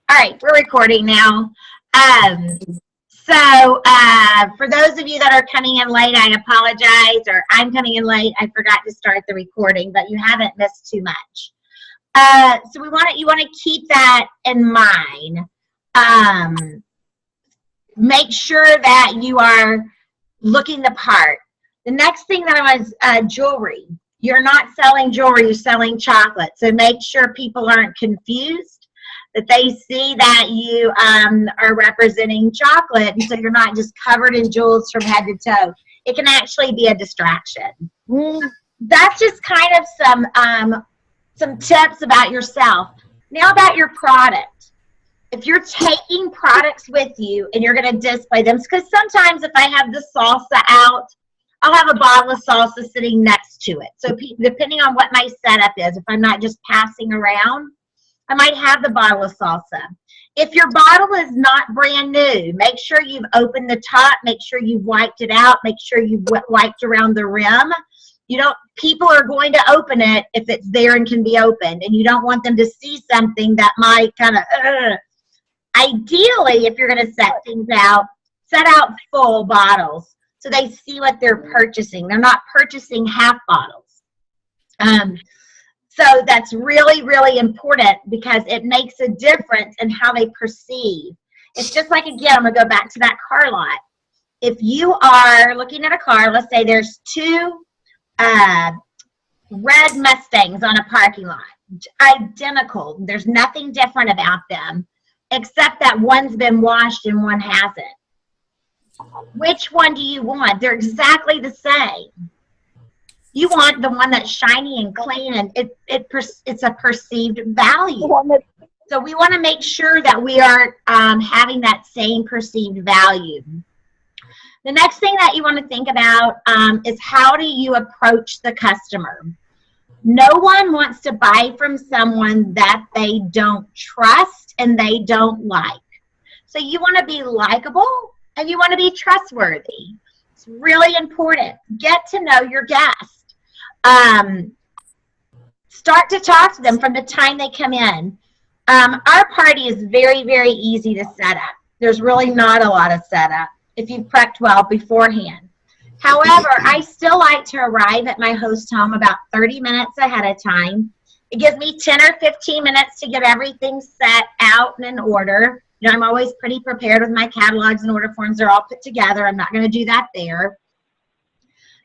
All right, we're recording now. For those of you that are coming in late, I apologize, or I'm coming in late. I forgot to start the recording, but you haven't missed too much. So you want to keep that in mind. Make sure that you are looking the part. The next thing that I was jewelry. You're not selling jewelry, you're selling chocolate. So make sure people aren't confused, that they see that you are representing chocolate, and so you're not just covered in jewels from head to toe. It can actually be a distraction. That's just kind of some tips about yourself. Now about your product. If you're taking products with you and you're going to display them, because sometimes if I have the salsa out, I'll have a bottle of salsa sitting next to it. So depending on what my setup is, if I'm not just passing around, I might have the bottle of salsa. If your bottle is not brand new, make sure you've opened the top, make sure you've wiped it out, make sure you've wiped around the rim. People are going to open it if it's there and can be opened, and you don't want them to see something that might kind of, Ideally, if you're going to set things out, set out full bottles so they see what they're purchasing. They're not purchasing half bottles. So that's really, really important because it makes a difference in how they perceive. It's just like, again, I'm going to go back to that car lot. If you are looking at a car, let's say there's two red Mustangs on a parking lot, identical. There's nothing different about them except that one's been washed and one hasn't. Which one do you want? They're exactly the same. You want the one that's shiny and clean, and it's a perceived value. So we want to make sure that we are having that same perceived value. The next thing that you want to think about is how do you approach the customer? No one wants to buy from someone that they don't trust and they don't like. So you want to be likable and you want to be trustworthy. It's really important. Get to know your guest. Start to talk to them from the time they come in. Our party is very, very easy to set up. There's really not a lot of setup if you've prepped well beforehand. However, I still like to arrive at my host home about 30 minutes ahead of time. It gives me 10 or 15 minutes to get everything set out and in order. I'm always pretty prepared with my catalogs and order forms. They're all put together. I'm not going to do that there.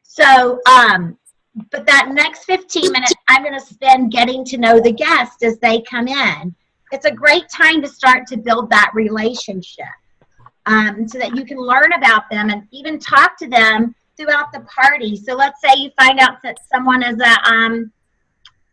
So, but that next 15 minutes, I'm going to spend getting to know the guest as they come in. It's a great time to start to build that relationship so that you can learn about them and even talk to them throughout the party. So let's say you find out that someone is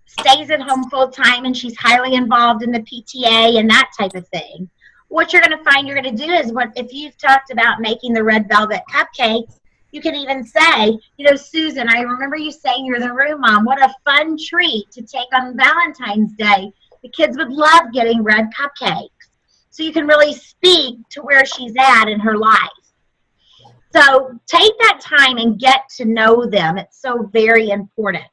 stays at home full time and she's highly involved in the PTA and that type of thing. What you're going to find you're going to do is, if you've talked about making the red velvet cupcakes, you can even say, Susan, I remember you saying you're the room mom. What a fun treat to take on Valentine's Day. The kids would love getting red cupcakes. So you can really speak to where she's at in her life. So take that time and get to know them. It's so very important.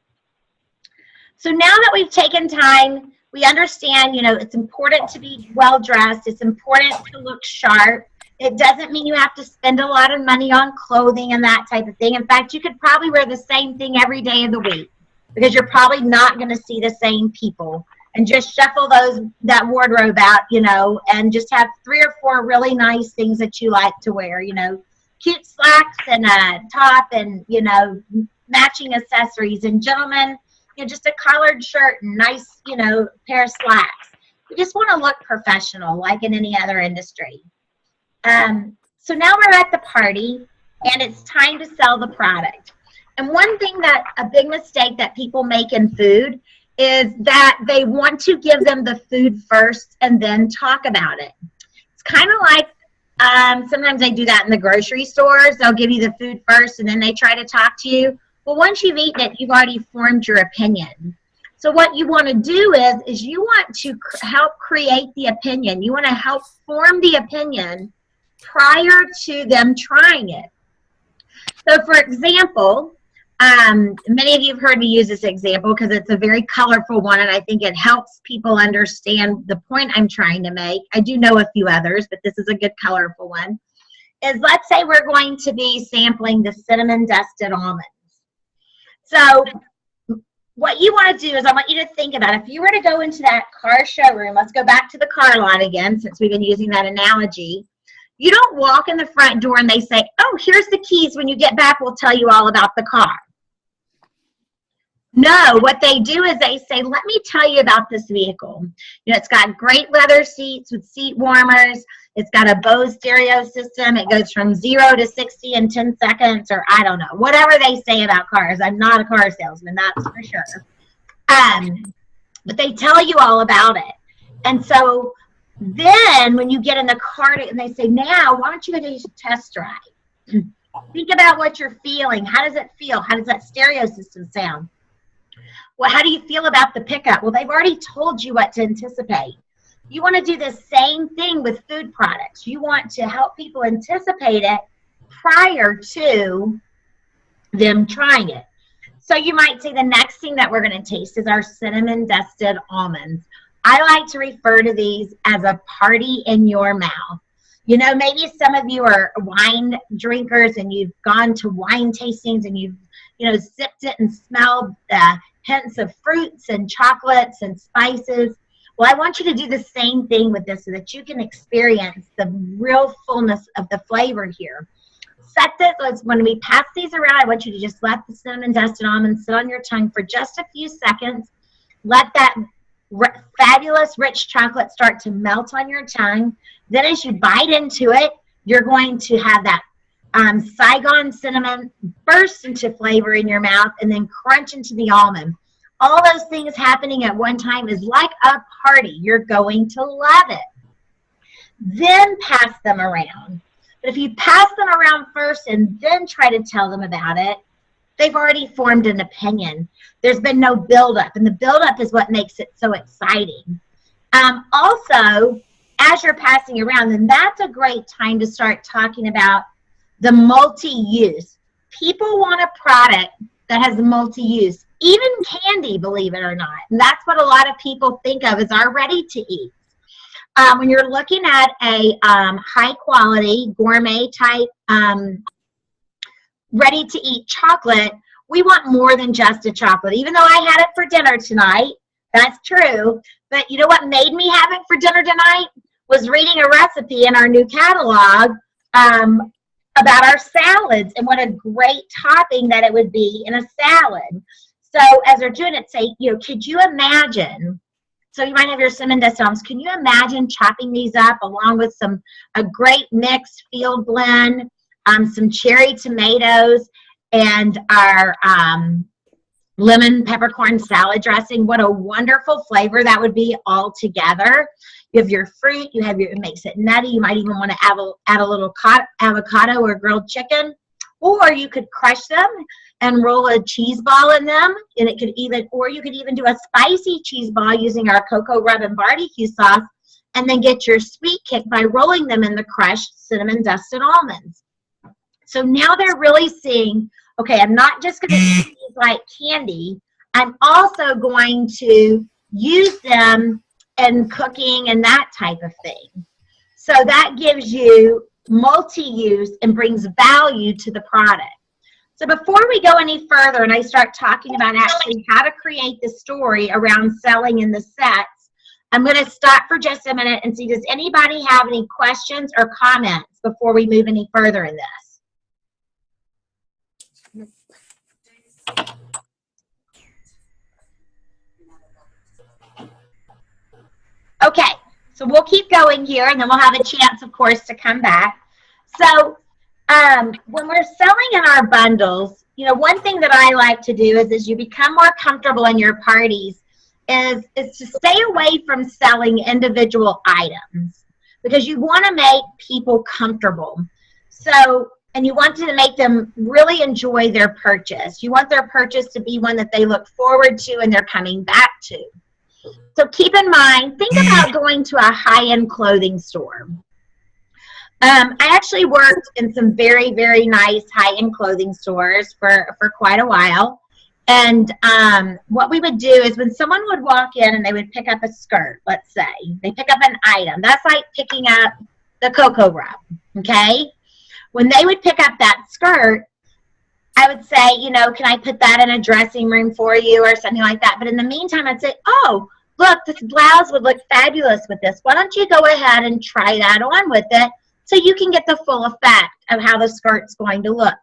So now that we've taken time, we understand, it's important to be well-dressed. It's important to look sharp. It doesn't mean you have to spend a lot of money on clothing and that type of thing. In fact, you could probably wear the same thing every day of the week because you're probably not going to see the same people. And just shuffle that wardrobe out, and just have 3 or 4 really nice things that you like to wear, cute slacks and a top and, matching accessories. And gentlemen, just a collared shirt and nice, pair of slacks. You just want to look professional like in any other industry. So now we're at the party and it's time to sell the product. And one thing a big mistake that people make in food is that they want to give them the food first and then talk about it. It's kind of like sometimes they do that in the grocery stores. They'll give you the food first and then they try to talk to you. Well, once you've eaten it, you've already formed your opinion. So what you want to do is you want to help create the opinion. You want to help form the opinion prior to them trying it. So for example, Many of you have heard me use this example because it's a very colorful one, and I think it helps people understand the point I'm trying to make. I do know a few others, but this is a good colorful one. Is let's say we're going to be sampling the cinnamon dusted almonds. So what you want to do is I want you to think about if you were to go into that car showroom, let's go back to the car lot again since we've been using that analogy. You don't walk in the front door and they say, oh, here's the keys. When you get back, we'll tell you all about the car. No, what they do is they say, let me tell you about this vehicle. You know, it's got great leather seats with seat warmers. It's got a Bose stereo system. It goes from 0 to 60 in 10 seconds, or I don't know, whatever they say about cars. I'm not a car salesman, that's for sure. But they tell you all about it. And so then when you get in the car and they say, now, why don't you go do a test drive? Think about what you're feeling. How does it feel? How does that stereo system sound? Well, how do you feel about the pickup? Well, they've already told you what to anticipate. You want to do the same thing with food products. You want to help people anticipate it prior to them trying it. So you might say the next thing that we're going to taste is our cinnamon dusted almonds. I like to refer to these as a party in your mouth. You know, maybe some of you are wine drinkers and you've gone to wine tastings and you've, you know, sipped it and smelled the hints of fruits and chocolates and spices. Well, I want you to do the same thing with this so that you can experience the real fullness of the flavor here. Set this, when we pass these around, I want you to just let the cinnamon dusted almonds sit on your tongue for just a few seconds. Let that fabulous rich chocolate start to melt on your tongue. Then as you bite into it, you're going to have that Saigon cinnamon burst into flavor in your mouth and then crunch into the almond. All those things happening at one time is like a party. You're going to love it. Then pass them around. But if you pass them around first and then try to tell them about it, they've already formed an opinion. There's been no buildup, and the buildup is what makes it so exciting. Also, as you're passing around, then that's a great time to start talking about the multi-use. People want a product that has multi-use, even candy, believe it or not. And that's what a lot of people think of as our ready-to-eat. When you're looking at a high-quality, gourmet-type ready-to-eat chocolate, we want more than just a chocolate. Even though I had it for dinner tonight, that's true. But you know what made me have it for dinner tonight? Was reading a recipe in our new catalog about our salads and what a great topping that it would be in a salad. So as they're doing it, say, you know, could you imagine, so you might have your cinnamon dusted almonds, can you imagine chopping these up along with a great mixed field blend, some cherry tomatoes, and our lemon peppercorn salad dressing? What a wonderful flavor that would be all together. You have your fruit, it makes it nutty. You might even want to add a little avocado or grilled chicken, or you could crush them and roll a cheese ball in them, and you could even do a spicy cheese ball using our cocoa rub and barbecue sauce, and then get your sweet kick by rolling them in the crushed cinnamon dusted almonds. So now they're really seeing, okay, I'm not just going to eat these like candy, I'm also going to use them in cooking and that type of thing. So that gives you multi-use and brings value to the product. So before we go any further and I start talking about actually how to create the story around selling in the sets, I'm going to stop for just a minute and see, does anybody have any questions or comments before we move any further in this? Okay, so we'll keep going here and then we'll have a chance, of course, to come back. So when we're selling in our bundles, you know, one thing that I like to do is as you become more comfortable in your parties is to stay away from selling individual items because you want to make people comfortable. So, and you want to make them really enjoy their purchase. You want their purchase to be one that they look forward to and they're coming back to. So keep in mind, think about going to a high-end clothing store. I actually worked in some very, very nice high-end clothing stores for quite a while. And what we would do is when someone would walk in and they would pick up a skirt, let's say, they pick up an item. That's like picking up the cocoa rub, okay? When they would pick up that skirt, I would say, you know, can I put that in a dressing room for you or something like that? But in the meantime, I'd say, oh, look, this blouse would look fabulous with this. Why don't you go ahead and try that on with it so you can get the full effect of how the skirt's going to look.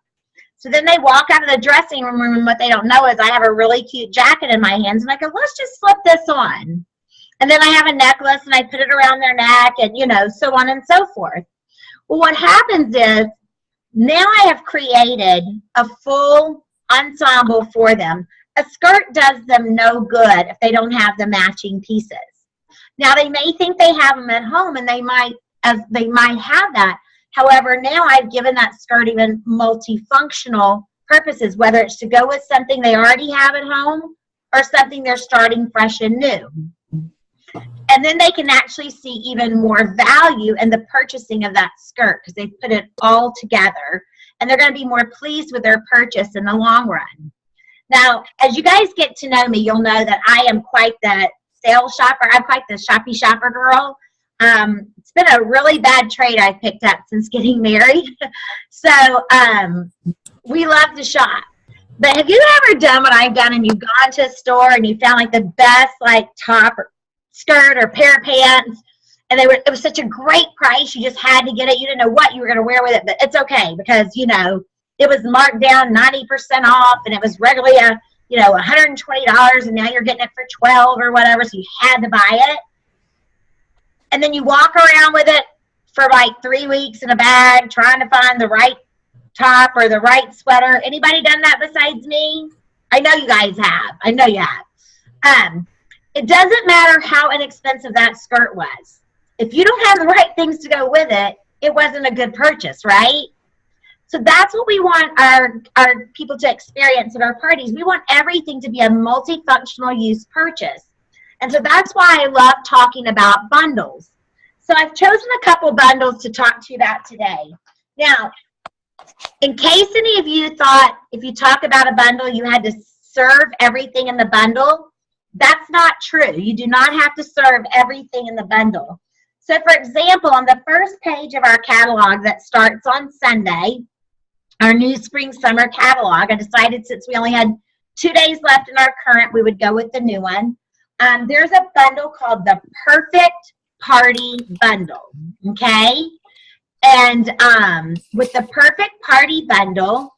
So then they walk out of the dressing room, and what they don't know is I have a really cute jacket in my hands, and I go, let's just slip this on. And then I have a necklace, and I put it around their neck, and, you know, so on and so forth. Well, what happens is now I have created a full ensemble for them. A skirt does them no good if they don't have the matching pieces. Now, they may think they have them at home, and they might have that. However, now I've given that skirt even multifunctional purposes, whether it's to go with something they already have at home or something they're starting fresh and new. And then they can actually see even more value in the purchasing of that skirt because they've put it all together, and they're going to be more pleased with their purchase in the long run. Now, as you guys get to know me, you'll know that I am quite the sales shopper. I'm quite the shoppy shopper girl. It's been a really bad trade I've picked up since getting married. So we love to shop. But have you ever done what I've done and you've gone to a store and you found like the best like top or skirt or pair of pants, and it was such a great price, you just had to get it, you didn't know what you were going to wear with it, but it's okay because, you know, it was marked down 90% off and it was regularly $120 and now you're getting it for $12 or whatever, so you had to buy it. And then you walk around with it for like 3 weeks in a bag trying to find the right top or the right sweater. Anybody done that besides me? I know you guys have. I know you have. It doesn't matter how inexpensive that skirt was. If you don't have the right things to go with it, it wasn't a good purchase, right? So that's what we want our people to experience at our parties. We want everything to be a multifunctional use purchase. And so that's why I love talking about bundles. So I've chosen a couple bundles to talk to you about today. Now, in case any of you thought if you talk about a bundle, you had to serve everything in the bundle, that's not true. You do not have to serve everything in the bundle. So, for example, on the first page of our catalog that starts on Sunday, our new spring-summer catalog, I decided since we only had 2 days left in our current, we would go with the new one. There's a bundle called the Perfect Party Bundle, okay? And with the Perfect Party Bundle,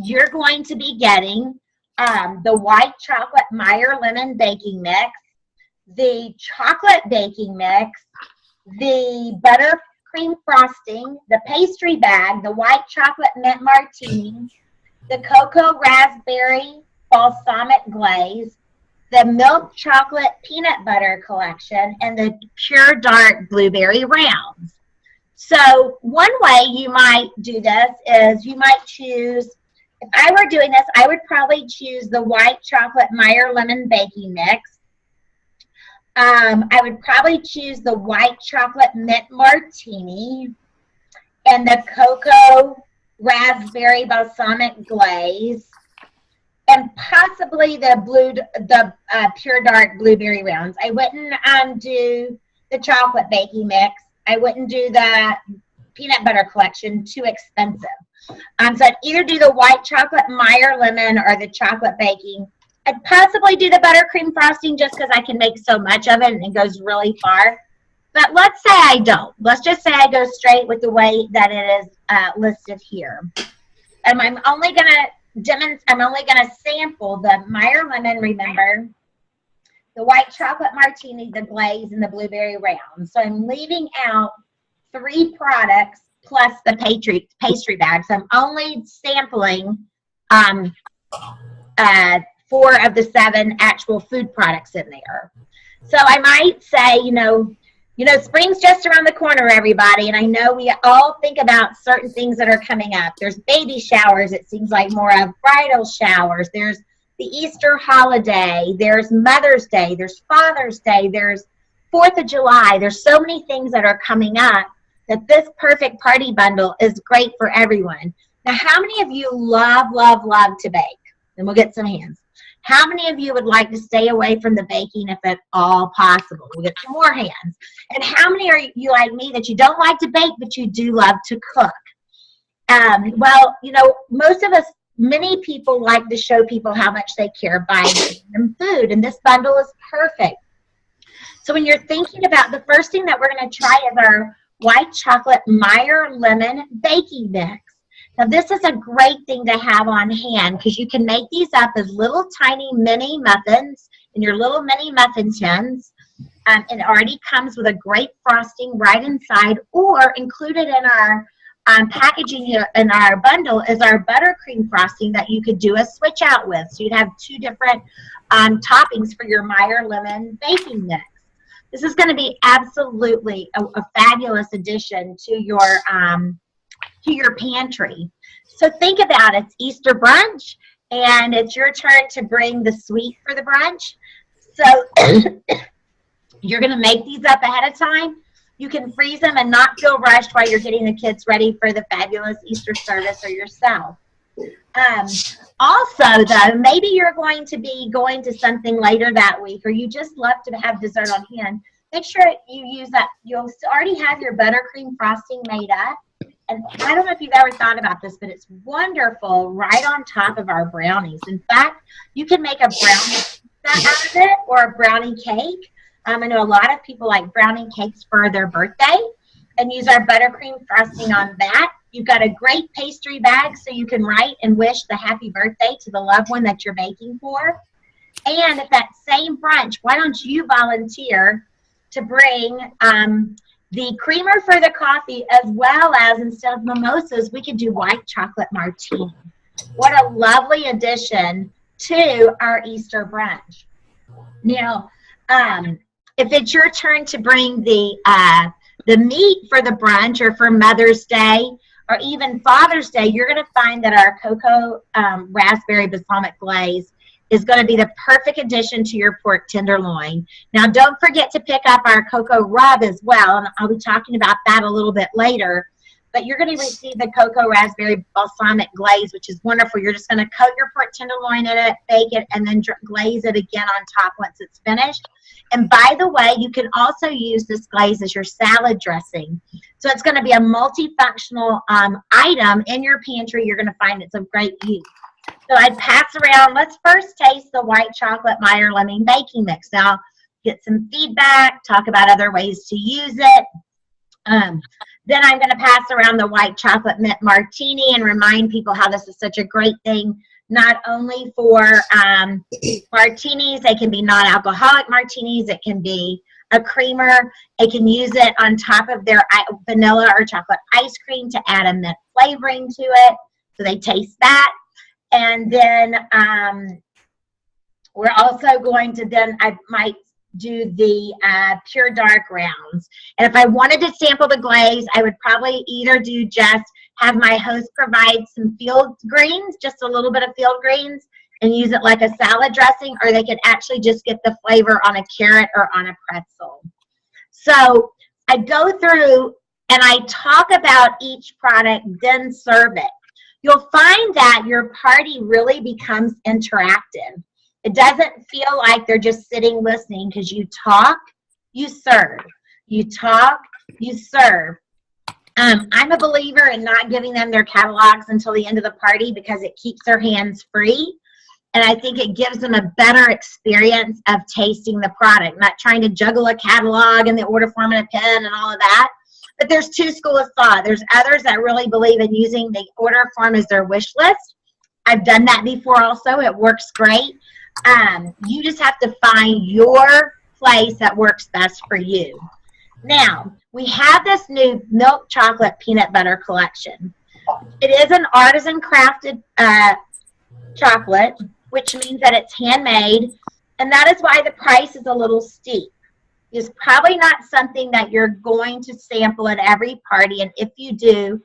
you're going to be getting the white chocolate Meyer lemon baking mix, the chocolate baking mix, the buttercream frosting, the pastry bag, the white chocolate mint martini, the cocoa raspberry balsamic glaze, the milk chocolate peanut butter collection, and the pure dark blueberry rounds. So one way you might do this is you might choose, if I were doing this, I would probably choose the white chocolate Meyer lemon baking mix. I would probably choose the white chocolate mint martini and the cocoa raspberry balsamic glaze, and possibly the pure dark blueberry rounds. I wouldn't do the chocolate baking mix. I wouldn't do the peanut butter collection, too expensive. So I'd either do the white chocolate Meyer lemon or the chocolate baking. I'd possibly do the buttercream frosting just because I can make so much of it and it goes really far. But let's say I don't. Let's just say I go straight with the way that it is listed here. And I'm only gonna sample the Meyer lemon, remember, the white chocolate martini, the glaze, and the blueberry round. So I'm leaving out 3 products plus the pastry bag. So I'm only sampling 4 of the 7 actual food products in there. So I might say, you know, spring's just around the corner, everybody, and I know we all think about certain things that are coming up. There's baby showers, it seems like more of bridal showers. There's the Easter holiday. There's Mother's Day. There's Father's Day. There's 4th of July. There's so many things that are coming up that this perfect party bundle is great for everyone. Now, how many of you love, love, love to bake? And we'll get some hands. How many of you would like to stay away from the baking if at all possible? We'll get some more hands. And how many are you like me that you don't like to bake, but you do love to cook? Well, you know, most of us, many people like to show people how much they care by giving them food, and this bundle is perfect. So when you're thinking about, the first thing that we're going to try is our white chocolate Meyer lemon baking mix. Now this is a great thing to have on hand because you can make these up as little tiny mini muffins in your little mini muffin tins. It already comes with a great frosting right inside, or included in our packaging in our bundle is our buttercream frosting that you could do a switch out with. So you'd have two different toppings for your Meyer lemon baking mix. This is going to be absolutely a fabulous addition to your pantry. So think about it. It's Easter brunch, and it's your turn to bring the sweet for the brunch. So you're going to make these up ahead of time. You can freeze them and not feel rushed while you're getting the kids ready for the fabulous Easter service or yourself. Also, though, maybe you're going to be going to something later that week, or you just love to have dessert on hand. Make sure you use that. You'll already have your buttercream frosting made up. And I don't know if you've ever thought about this, but it's wonderful right on top of our brownies. In fact, you can make a brownie out of it, or a brownie cake. I know a lot of people like brownie cakes for their birthday and use our buttercream frosting on that. You've got a great pastry bag so you can write and wish the happy birthday to the loved one that you're baking for. And at that same brunch, why don't you volunteer to bring the creamer for the coffee, as well as, instead of mimosas, we could do white chocolate martini. What a lovely addition to our Easter brunch. Now, if it's your turn to bring the meat for the brunch, or for Mother's Day, or even Father's Day, you're going to find that our cocoa raspberry balsamic glaze is going to be the perfect addition to your pork tenderloin. Now, don't forget to pick up our cocoa rub as well, and I'll be talking about that a little bit later. But you're going to receive the cocoa raspberry balsamic glaze, which is wonderful. You're just going to coat your pork tenderloin in it, bake it, and then glaze it again on top once it's finished. And by the way, you can also use this glaze as your salad dressing. So it's going to be a multifunctional item in your pantry. You're going to find it's of great use. So I'd pass around. Let's first taste the white chocolate Meyer lemon baking mix. Now, get some feedback, talk about other ways to use it. Then I'm going to pass around the white chocolate mint martini and remind people how this is such a great thing, not only for martinis. They can be non-alcoholic martinis. It can be a creamer. They can use it on top of their vanilla or chocolate ice cream to add a mint flavoring to it, so they taste that. And then we're also going to, then I might do the pure dark rounds. And if I wanted to sample the glaze, I would probably either do just have my host provide some field greens, just a little bit of field greens, and use it like a salad dressing, or they could actually just get the flavor on a carrot or on a pretzel. So I go through and I talk about each product, then serve it. You'll find that your party really becomes interactive. It doesn't feel like they're just sitting listening, because you talk, you serve. You talk, you serve. I'm a believer in not giving them their catalogs until the end of the party, because it keeps their hands free. And I think it gives them a better experience of tasting the product, not trying to juggle a catalog and the order form and a pen and all of that. But there's two schools of thought. There's others that really believe in using the order form as their wish list. I've done that before also. It works great. You just have to find your place that works best for you. Now, we have this new milk chocolate peanut butter collection. It is an artisan crafted chocolate, which means that it's handmade, and that is why the price is a little steep. It's probably not something that you're going to sample at every party, and if you do,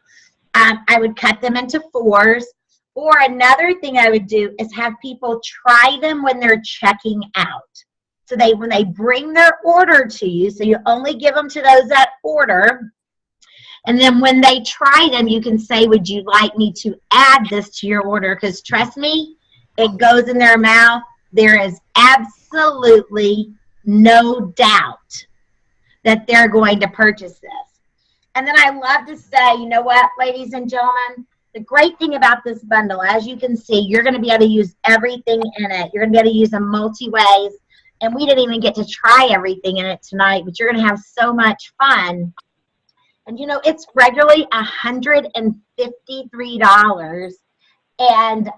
I would cut them into 4s. Or another thing I would do is have people try them when they're checking out. So when they bring their order to you, so you only give them to those that order, And then when they try them, you can say, would you like me to add this to your order? Because trust me, it goes in their mouth. There is absolutely no doubt that they're going to purchase this. And then I love to say, you know what, ladies and gentlemen, the great thing about this bundle, as you can see, you're going to be able to use everything in it. You're going to be able to use them multi-ways. And we didn't even get to try everything in it tonight, but you're going to have so much fun. And, you know, it's regularly $153. And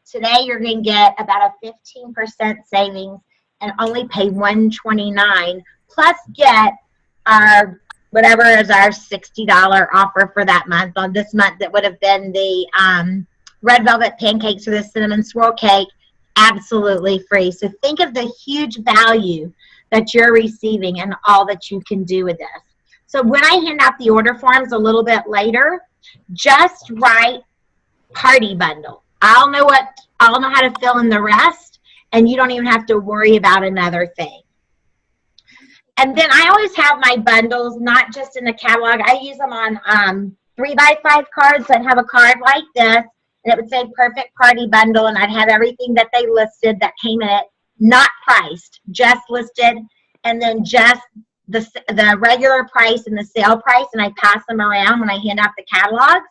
today you're going to get about a 15% savings and only pay $129, plus get our whatever is our $60 offer for that month. On this month, that would have been the red velvet pancakes or the cinnamon swirl cake, absolutely free. So think of the huge value that you're receiving and all that you can do with this. So when I hand out the order forms a little bit later, just write party bundle. I'll know how to fill in the rest, and you don't even have to worry about another thing. And then I always have my bundles, not just in the catalog. I use them on 3x5 cards. So I'd have a card like this, and it would say perfect party bundle, and I'd have everything that they listed that came in it, not priced, just listed, and then just the regular price and the sale price, and I pass them around when I hand out the catalogs.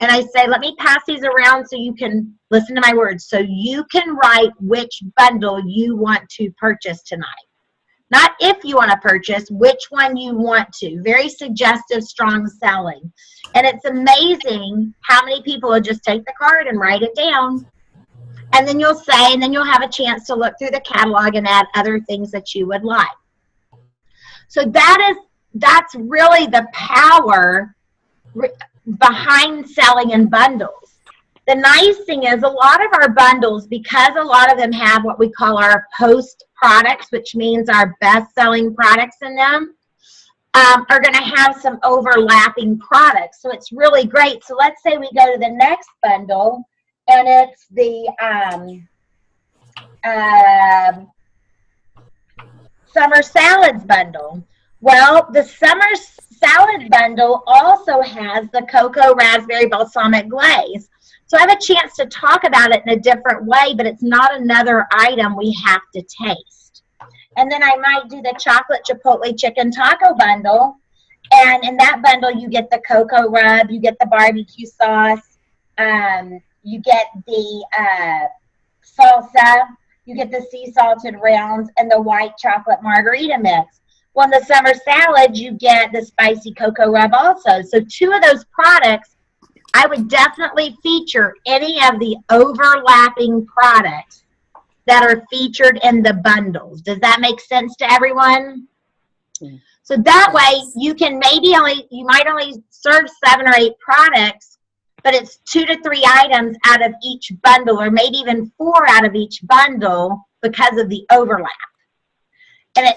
And I say, let me pass these around so you can listen to my words, so you can write which bundle you want to purchase tonight. Not if you want to purchase, which one you want to. Very suggestive, strong selling. And it's amazing how many people will just take the card and write it down. And then you'll say, and then you'll have a chance to look through the catalog and add other things that you would like. So that's really the power behind selling in bundles. The nice thing is a lot of our bundles, because a lot of them have what we call our post products, which means our best-selling products in them, are going to have some overlapping products. So it's really great. So let's say we go to the next bundle, and it's the summer salads bundle. Well, the summer salad bundle also has the cocoa raspberry balsamic glaze. So I have a chance to talk about it in a different way, but it's not another item we have to taste. And then I might do the chocolate chipotle chicken taco bundle. And in that bundle, you get the cocoa rub, you get the barbecue sauce, you get the salsa, you get the sea salted rounds, and the white chocolate margarita mix. Well, in the summer salad, you get the spicy cocoa rub also. So 2 of those products, I would definitely feature any of the overlapping products that are featured in the bundles. Does that make sense to everyone? Yeah. So that way you can you might only serve 7 or 8 products, but it's 2 to 3 items out of each bundle, or maybe even 4 out of each bundle because of the overlap. And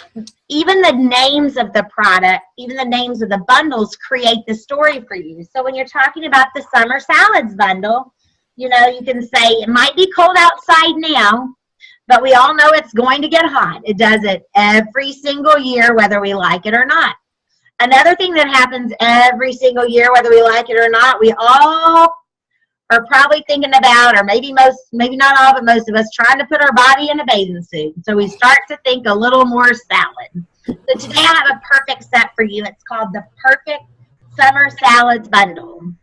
even the names of the product, even the names of the bundles create the story for you. So when you're talking about the summer salads bundle, you know, you can say it might be cold outside now, but we all know it's going to get hot. It does it every single year, whether we like it or not. Another thing that happens every single year, whether we like it or not, we all are probably thinking about, or maybe not all, but most of us, trying to put our body in a bathing suit. So we start to think a little more salad. So today I have a perfect set for you. It's called the Perfect Summer Salads Bundle.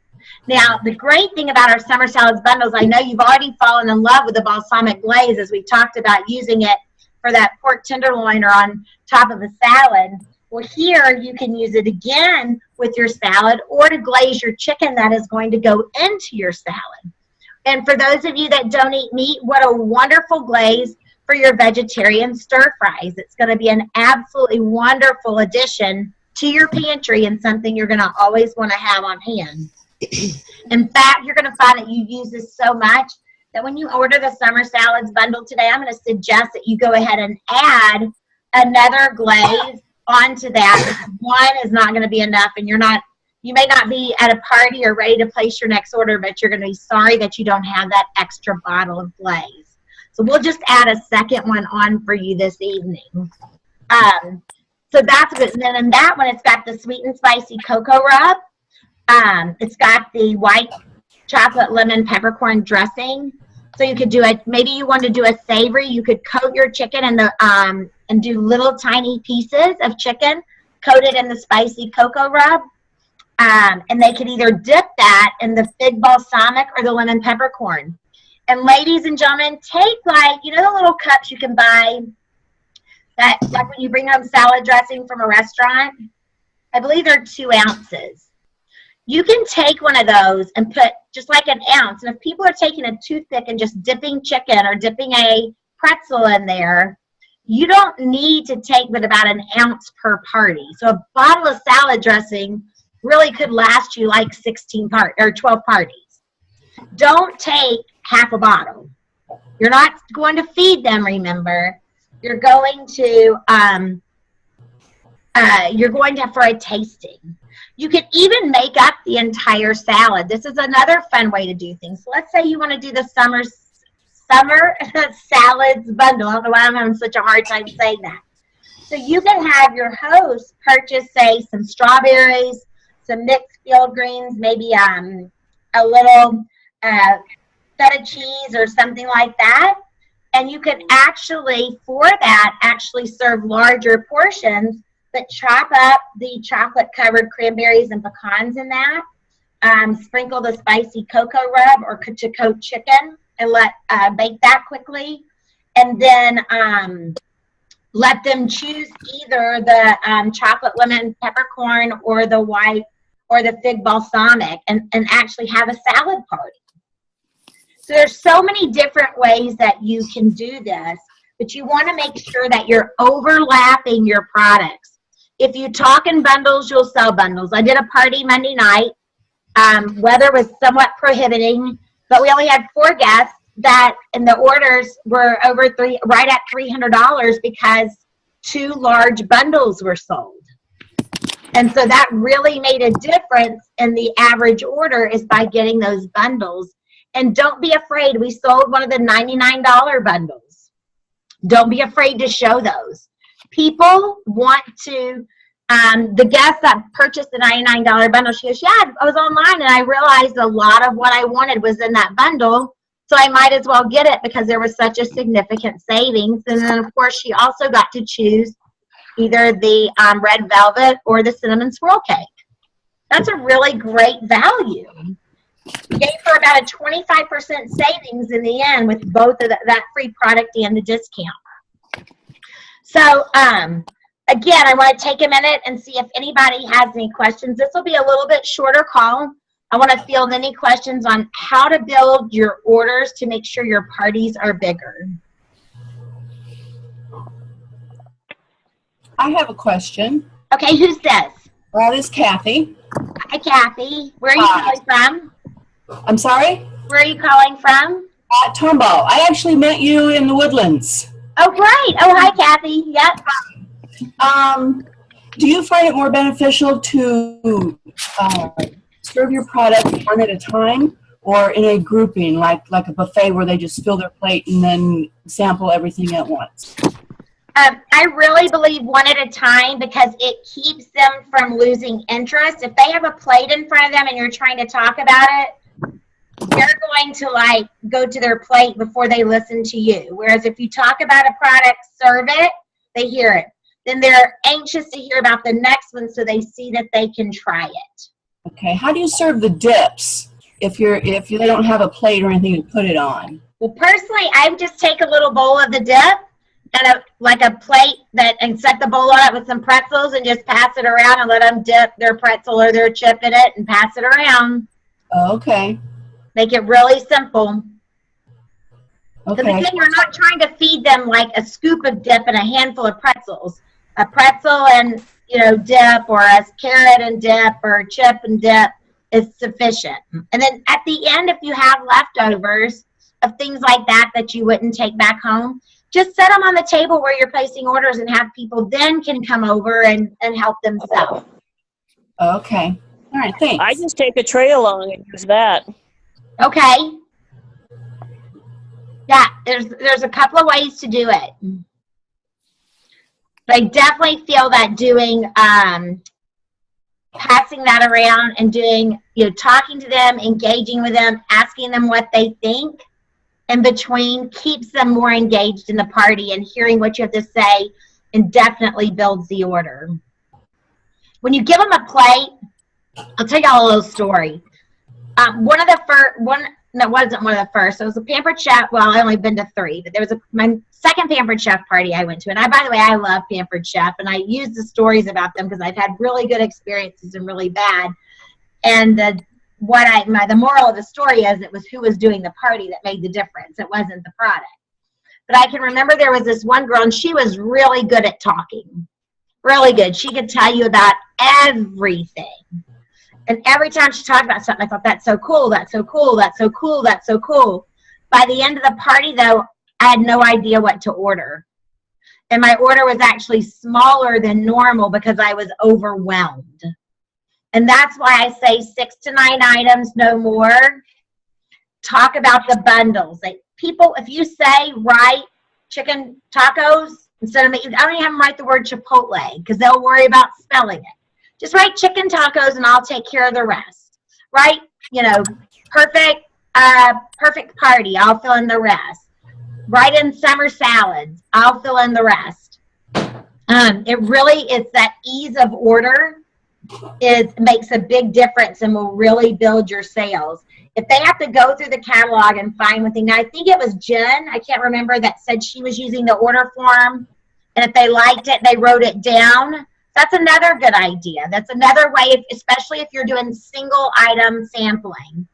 Now, the great thing about our Summer Salads Bundles, I know you've already fallen in love with the balsamic glaze, as we talked about using it for that pork tenderloin or on top of a salad. Well, here you can use it again with your salad, or to glaze your chicken that is going to go into your salad. And for those of you that don't eat meat, what a wonderful glaze for your vegetarian stir fries. It's going to be an absolutely wonderful addition to your pantry, and something you're going to always want to have on hand. In fact, you're going to find that you use this so much that when you order the Summer Salads Bundle today, I'm going to suggest that you go ahead and add another glaze onto that. One is not going to be enough, and you may not be at a party or ready to place your next order, but you're going to be sorry that you don't have that extra bottle of glaze. So we'll just add a second one on for you this evening. So that's good. And then in that one, it's got the sweet and spicy cocoa rub. It's got the white chocolate lemon peppercorn dressing. So you could do it. Maybe you want to do a savory. You could coat your chicken in the and do little tiny pieces of chicken, coat it in the spicy cocoa rub, and they could either dip that in the fig balsamic or the lemon peppercorn. And ladies and gentlemen, take like, you know, the little cups you can buy that like when you bring home salad dressing from a restaurant. I believe they're 2 ounces. You can take one of those and put just like an ounce. And if people are taking a toothpick and just dipping chicken or dipping a pretzel in there, you don't need to take but about an ounce per party. So a bottle of salad dressing really could last you like 12 parties. Don't take half a bottle. You're not going to feed them, remember. You're going to for a tasting. You could even make up the entire salad. This is another fun way to do things. So let's say you want to do the summer salads bundle. I don't know why I'm having such a hard time saying that. So you can have your host purchase, say, some strawberries, some mixed field greens, maybe a little feta cheese or something like that. And you could actually, for that, actually serve larger portions, but chop up the chocolate-covered cranberries and pecans in that. Sprinkle the spicy cocoa rub or to coat chicken and let bake that quickly. And then let them choose either the chocolate lemon peppercorn or the white or the fig balsamic and actually have a salad party. So there's so many different ways that you can do this, but you want to make sure that you're overlapping your products. If you talk in bundles, you'll sell bundles. I did a party Monday night. Weather was somewhat prohibiting, but we only had 4 guests and the orders were right at $300 because 2 large bundles were sold. And so that really made a difference in the average order is by getting those bundles. And don't be afraid. We sold one of the $99 bundles. Don't be afraid to show those. People want to, the guest that purchased the $99 bundle, she goes, yeah, I was online and I realized a lot of what I wanted was in that bundle. So I might as well get it because there was such a significant savings. And then, of course, she also got to choose either the red velvet or the cinnamon swirl cake. That's a really great value. We gave her about a 25% savings in the end with both of that free product and the discount. So, again, I want to take a minute and see if anybody has any questions. This will be a little bit shorter call. I want to field any questions on how to build your orders to make sure your parties are bigger. I have a question. Okay, who's this? Well, this is Kathy. Hi, Kathy. Where are you calling from? I'm sorry? Where are you calling from? Tomball. I actually met you in the Woodlands. Oh, great. Oh, hi, Kathy. Yep. Do you find it more beneficial to serve your product one at a time or in a grouping, like a buffet where they just fill their plate and then sample everything at once? I really believe one at a time because it keeps them from losing interest. If they have a plate in front of them and you're trying to talk about it, they're going to go to their plate before they listen to you. Whereas if you talk about a product, serve it, they hear it. Then they're anxious to hear about the next one so they see that they can try it. Okay. How do you serve the dips if they don't have a plate or anything to put it on? Well, personally, I would just take a little bowl of the dip and a plate and set the bowl on it with some pretzels and just pass it around and let them dip their pretzel or their chip in it and pass it around. Okay. Make it really simple. Okay. Because again, you're not trying to feed them like a scoop of dip and a handful of pretzels. A pretzel and dip or a carrot and dip or chip and dip is sufficient. And then at the end, if you have leftovers of things like that you wouldn't take back home, just set them on the table where you're placing orders and have people then can come over and help themselves. Okay. All right, thanks. I just take a tray along and use that. Okay. Yeah, there's a couple of ways to do it. But I definitely feel that doing passing that around and doing, talking to them, engaging with them, asking them what they think in between keeps them more engaged in the party, and hearing what you have to say and definitely builds the order. When you give them a plate, I'll tell y'all a little story. One of the first, no, it wasn't one of the first. It was a Pampered Chef. Well, I only been to 3, but there was my second Pampered Chef party I went to. And by the way, I love Pampered Chef, and I use the stories about them because I've had really good experiences and really bad. And the moral of the story is it was who was doing the party that made the difference. It wasn't the product. But I can remember there was this one girl, and she was really good at talking. Really good. She could tell you about everything. And every time she talked about something, I thought, that's so cool, that's so cool, that's so cool, that's so cool. By the end of the party, though, I had no idea what to order. And my order was actually smaller than normal because I was overwhelmed. And that's why I say 6 to 9 items, no more. Talk about the bundles. People, if you say, write chicken tacos, instead of I don't even have them write the word Chipotle because they'll worry about spelling it. Just write chicken tacos and I'll take care of the rest. Write, perfect party. I'll fill in the rest. Write in summer salads. I'll fill in the rest. It really is that ease of order makes a big difference and will really build your sales. If they have to go through the catalog and find one thing, now I think it was Jen, I can't remember, that said she was using the order form, and if they liked it, they wrote it down. That's another good idea. That's another way, especially if you're doing single item sampling.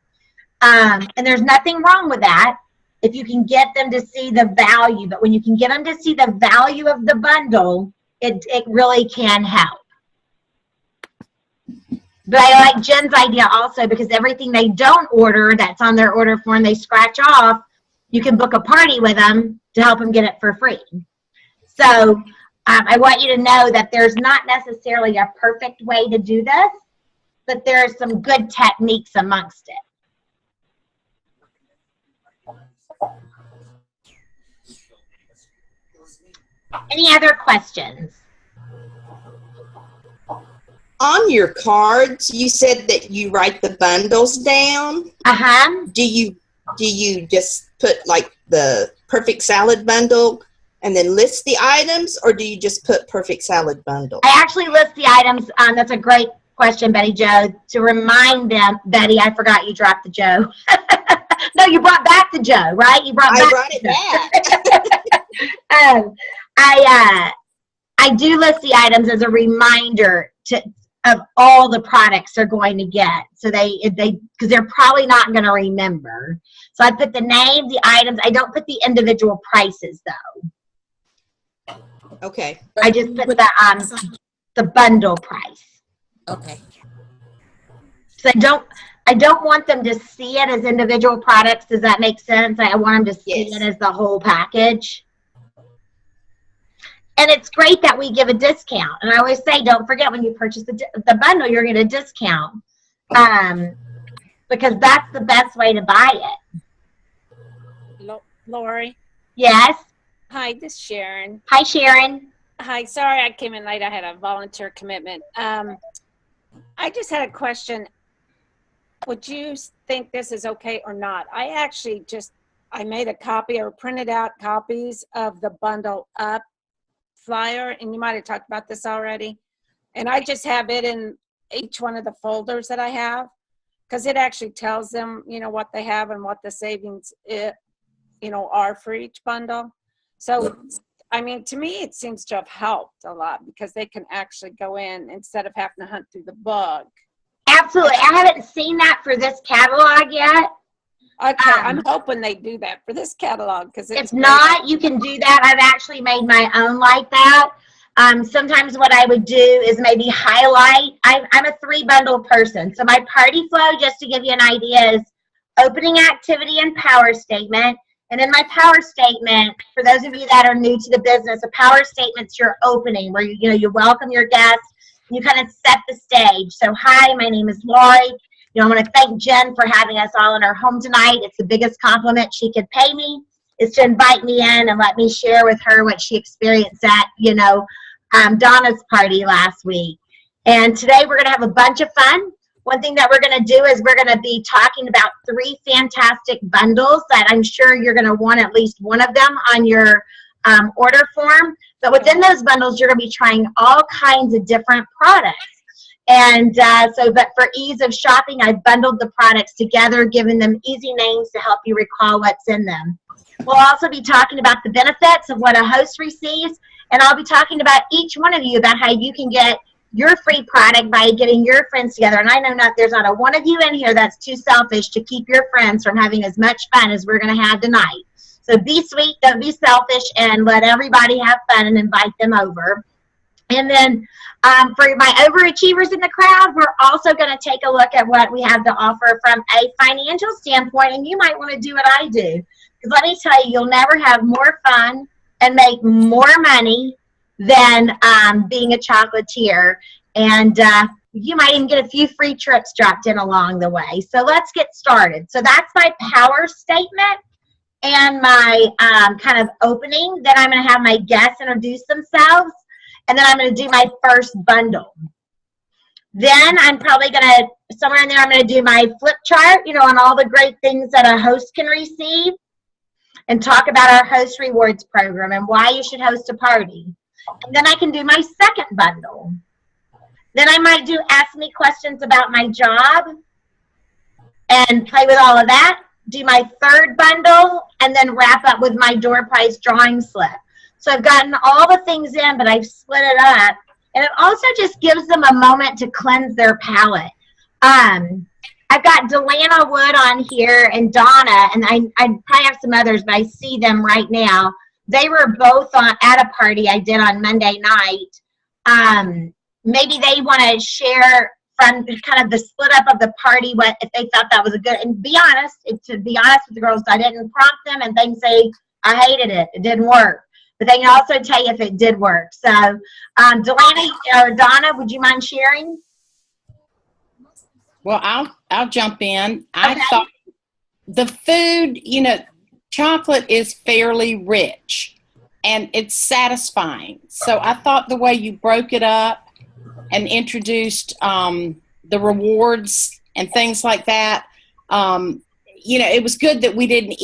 And there's nothing wrong with that if you can get them to see the value. But when you can get them to see the value of the bundle, it really can help. But I like Jen's idea also, because everything they don't order that's on their order form, they scratch off, you can book a party with them to help them get it for free. So I want you to know that there's not necessarily a perfect way to do this, but there are some good techniques amongst it. Any other questions? On your cards, you said that you write the bundles down. Uh-huh. Do you just put like the perfect salad bundle and then list the items, or do you just put perfect salad bundle? I actually list the items. That's a great question, Betty Jo. To remind them, Betty, I forgot you dropped the Joe. No, you brought back the Joe, right? You brought it back. I do list the items as a reminder of all the products they're going to get. So because they're probably not going to remember. So I put the name, the items. I don't put the individual prices though. Okay. I just put the bundle price. Okay. So I don't want them to see it as individual products. Does that make sense? I want them to see it as the whole package. And it's great that we give a discount. And I always say, don't forget when you purchase the bundle, you're going to discount. Because that's the best way to buy it. Lori? Yes? Hi, this is Sharon. Hi, Sharon. Hi, sorry I came in late. I had a volunteer commitment. I just had a question. Would you think this is okay or not? I actually I made a copy or printed out copies of the Bundle Up flyer, and you might have talked about this already. And I just have it in each one of the folders that I have, because it actually tells them, what they have and what the savings, are for each bundle. So, I mean, to me, it seems to have helped a lot because they can actually go in instead of having to hunt through the book. Absolutely. I haven't seen that for this catalog yet. Okay, I'm hoping they do that for this catalog, because if not, you can do that. I've actually made my own like that. Sometimes what I would do is maybe highlight. I'm a 3-bundle person, so my party flow, just to give you an idea, is opening activity and power statement. And in my power statement, for those of you that are new to the business, a power statement's your opening, where you welcome your guests. You kind of set the stage. So, hi, my name is Lori. I want to thank Jen for having us all in her home tonight. It's the biggest compliment she could pay me, is to invite me in and let me share with her what she experienced at, Donna's party last week. And today we're going to have a bunch of fun. One thing that we're going to do is we're going to be talking about 3 fantastic bundles that I'm sure you're going to want at least one of them on your order form. But within those bundles, you're going to be trying all kinds of different products. And but for ease of shopping, I bundled the products together, giving them easy names to help you recall what's in them. We'll also be talking about the benefits of what a host receives, and I'll be talking about each one of you about how you can get your free product by getting your friends together. And I know there's not a one of you in here that's too selfish to keep your friends from having as much fun as we're going to have tonight. So be sweet, don't be selfish, and let everybody have fun and invite them over. And then for my overachievers in the crowd, we're also going to take a look at what we have to offer from a financial standpoint, and you might want to do what I do. Because let me tell you, you'll never have more fun and make more money than being a chocolatier. And you might even get a few free trips dropped in along the way. So let's get started. So that's my power statement and my kind of opening. Then I'm going to have my guests introduce themselves. And then I'm going to do my first bundle. Then I'm probably going to, somewhere in there, I'm going to do my flip chart, on all the great things that a host can receive, and talk about our host rewards program and why you should host a party. And then I can do my second bundle. Then I might do ask me questions about my job and play with all of that. Do my third bundle, and then wrap up with my door prize drawing slip. So I've gotten all the things in, but I've split it up. And it also just gives them a moment to cleanse their palate. I've got Delana Wood on here and Donna, and I probably have some others, but I see them right now. They were both at a party I did on Monday night. Maybe they want to share from kind of the split up of the party, what if they thought that was a good, and to be honest with the girls, I didn't prompt them, and they can say, I hated it, it didn't work. But they can also tell you if it did work. So, Delaney or Donna, would you mind sharing? Well, I'll jump in. Okay. I thought the food, chocolate is fairly rich and it's satisfying. So I thought the way you broke it up and introduced the rewards and things like that, it was good that we didn't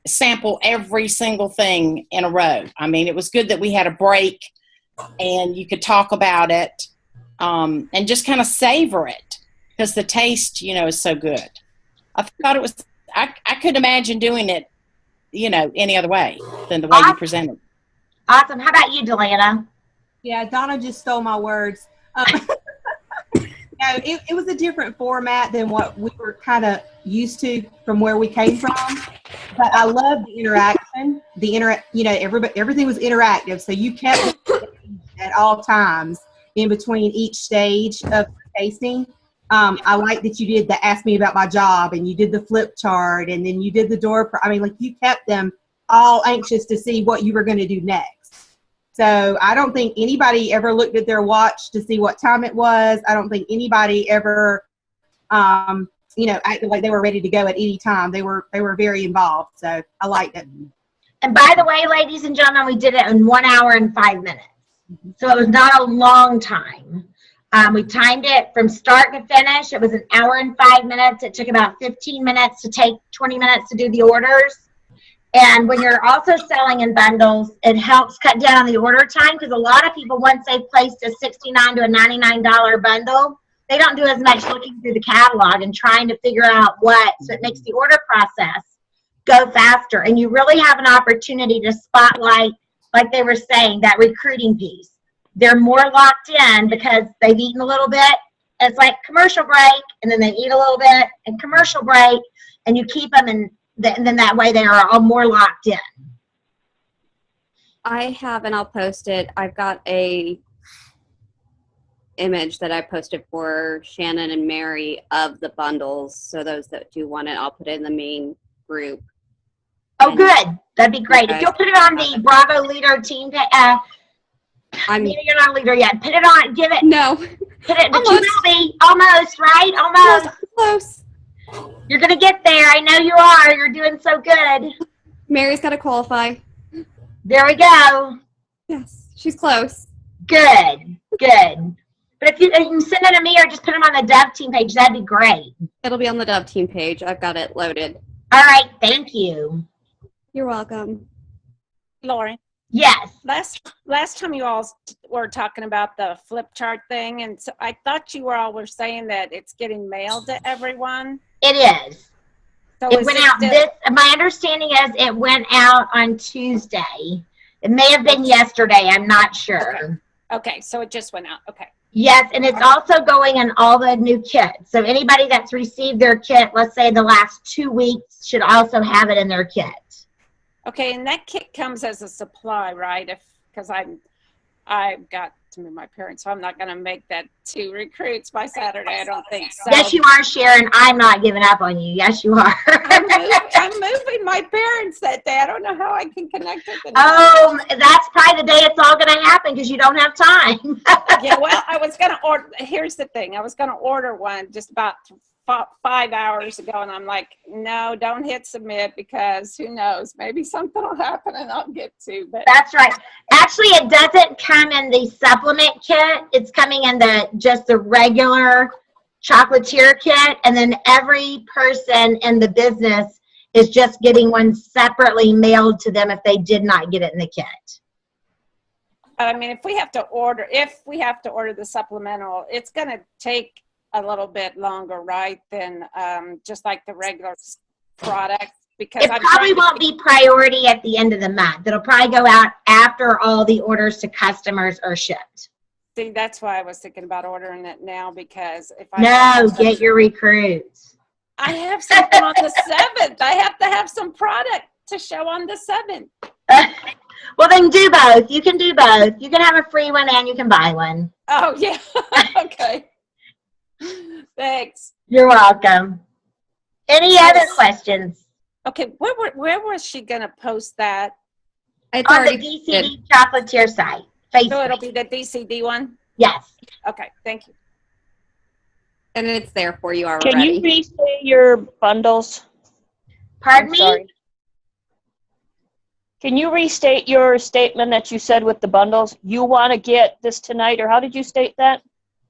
sample every single thing in a row. I mean, it was good that we had a break and you could talk about it and just kind of savor it because the taste, is so good. I thought it was, I couldn't imagine doing it, any other way than the way you presented. Awesome. How about you, Delana? Yeah, Donna just stole my words. It was a different format than what we were kind of used to from where we came from. But I love the interaction. Everything was interactive, so you kept at all times in between each stage of tasting. I like that you did the ask me about my job, and you did the flip chart, and then you did the door. You kept them all anxious to see what you were going to do next. So I don't think anybody ever looked at their watch to see what time it was. I don't think anybody ever, acted like they were ready to go at any time. They were very involved. So I liked it. And by the way, ladies and gentlemen, we did it in 1 hour and 5 minutes. So it was not a long time. We timed it from start to finish. It was 1 hour and 5 minutes. It took about 15 minutes to take 20 minutes to do the orders. And when you're also selling in bundles, it helps cut down on the order time because a lot of people, once they've placed a $69 to a $99 bundle, they don't do as much looking through the catalog and trying to figure out what. So it makes the order process go faster. And you really have an opportunity to spotlight, like they were saying, that recruiting piece. They're more locked in because they've eaten a little bit. It's like commercial break, and then they eat a little bit, and commercial break, and you keep them in. And then that way they are all more locked in. I have, and I'll post it. I've got a image that I posted for Shannon and Mary of the bundles. So those that do want it, I'll put it in the main group. Oh, good. That'd be great. If you'll put it on the Bravo Leader team, maybe you're not a leader yet. Put it on. Give it. No. Put it. But you will be almost, right? Almost. Close. You're going to get there. I know you are. You're doing so good. Mary's got to qualify. There we go. Yes, she's close. Good. But if you can send it to me or just put them on the Dove team page, that'd be great. It'll be on the Dove team page. I've got it loaded. All right, thank you. You're welcome. Lauren, Yes. last time you all were talking about the flip chart thing, and so I thought you all were saying that it's getting mailed to everyone. It is. So It is went it out still- this, my understanding is it went out on Tuesday. It may have been yesterday, I'm not sure. Okay, so it just went out. Okay. Yes, and it's also going in all the new kits. So anybody that's received their kit, let's say the last 2 weeks, should also have it in their kit. Okay, and that kit comes as a supply, right? Because I've got to move my parents, so I'm not going to make that 2 recruits by Saturday. I don't think so. Yes, you are, Sharon. I'm not giving up on you. Yes, you are. I'm moving my parents that day. I don't know how I can connect with them. Oh, that's probably the day it's all going to happen because you don't have time. Yeah, well, I was going to order. Here's the thing. I was going to order one just about 5 hours ago, and I'm like, no, don't hit submit because who knows? Maybe something will happen and I'll get to. But That's right. Actually, it doesn't come in the supplement kit. It's coming in just the regular chocolatier kit, and then every person in the business is just getting one separately mailed to them if they did not get it in the kit. I mean, if we have to order the supplemental, it's going to take a little bit longer, right, than just like the regular product. Because It probably won't be priority at the end of the month. It'll probably go out after all the orders to customers are shipped. See, that's why I was thinking about ordering it now, because if No, get your recruits. I have something on the 7th. I have to have some product to show on the 7th. Well, then do both. You can do both. You can have a free one and you can buy one. Oh, yeah. Okay. Thanks. You're welcome. Any other questions? Okay, where was she going to post that? It's On the already DCD Chocolatier site. So Facebook. it'll be the DCD one? Yes. Okay, thank you. and it's there for you already. Can you restate your bundles? Pardon I'm me? sorry. Can you restate your statement that you said with the bundles? You want to get this tonight, or how did you state that?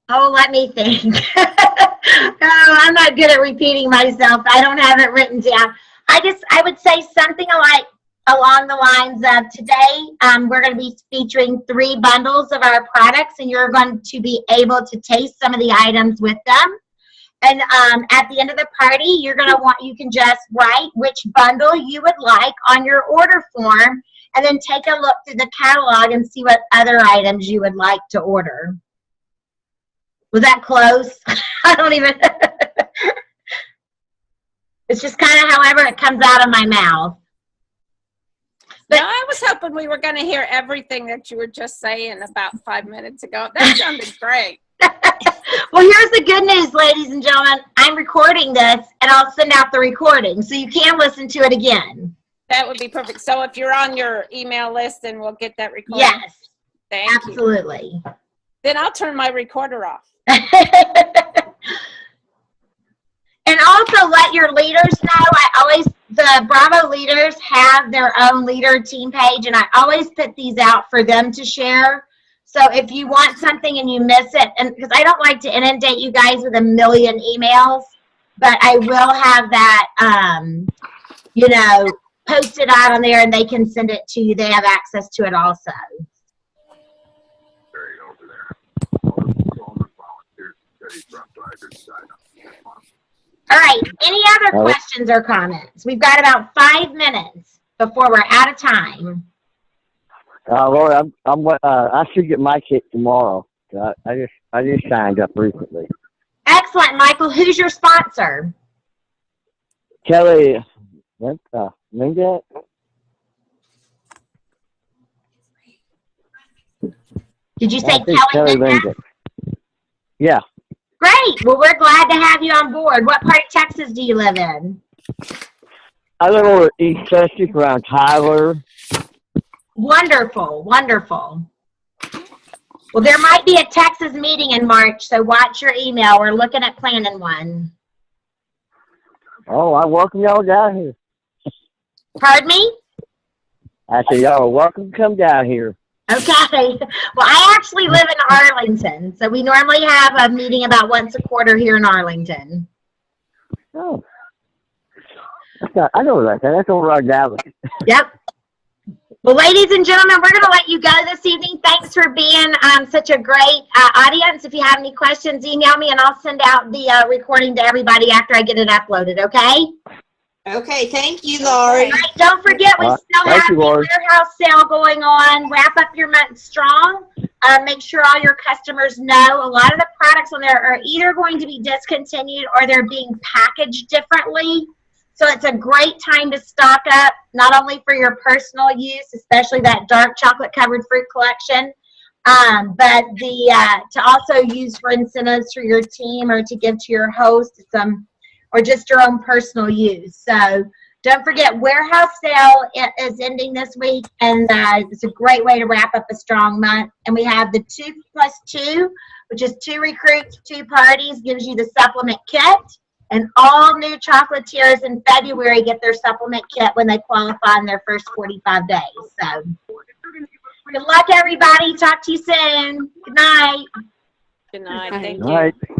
Oh, let me think. Oh, I'm not good at repeating myself. I don't have it written down. I would say something along the lines of today, we're going to be featuring 3 bundles of our products, and you're going to be able to taste some of the items with them. And at the end of the party, you can just write which bundle you would like on your order form, and then take a look through the catalog and see what other items you would like to order. Was that close? I don't even. It's just kind of however it comes out of my mouth. No, I was hoping we were going to hear everything that you were just saying about 5 minutes ago. That sounded great. Well, here's the good news, ladies and gentlemen. I'm recording this, and I'll send out the recording, so you can listen to it again. That would be perfect. So if you're on your email list, then we'll get that recording. Yes, Thank you. absolutely. Then I'll turn my recorder off. And also let your leaders know. The Bravo leaders have their own leader team page, and I always put these out for them to share. So if you want something and you miss it, and because I don't like to inundate you guys with a million emails, but I will have that, posted out on there, and they can send it to you. They have access to it also. All right. Any other questions or comments? We've got about 5 minutes before we're out of time. Lord, I should get my kit tomorrow. I just signed up recently. Excellent, Michael. Who's your sponsor? Kelly, Linda? Did you say I think Kelly? Linda. Yeah. Great. Well, we're glad to have you on board. What part of Texas do you live in? I live over East Texas around Tyler. Wonderful. Wonderful. Well, there might be a Texas meeting in March, so watch your email. We're looking at planning one. Oh, I welcome y'all down here. Pardon me? I said, y'all are welcome to come down here. Okay. Well, I actually live in Arlington, so we normally have a meeting about once a quarter here in Arlington. Oh. I know that. That's over on Dallas. Yep. Well, ladies and gentlemen, we're going to let you go this evening. Thanks for being such a great audience. If you have any questions, email me, and I'll send out the recording to everybody after I get it uploaded, okay? Okay, thank you, Lori. All right, don't forget, we still have the warehouse sale going on. Wrap up your month strong. Make sure all your customers know a lot of the products on there are either going to be discontinued or they're being packaged differently. So it's a great time to stock up, not only for your personal use, especially that dark chocolate covered fruit collection, but to also use for incentives for your team or to give to your host, or just your own personal use. So don't forget, warehouse sale is ending this week, and it's a great way to wrap up a strong month. And we have the 2+2, which is 2 recruits, 2 parties, gives you the supplement kit. And all new chocolatiers in February get their supplement kit when they qualify in their first 45 days. So good luck, everybody. Talk to you soon. Good night. Good night. Thank All right. you.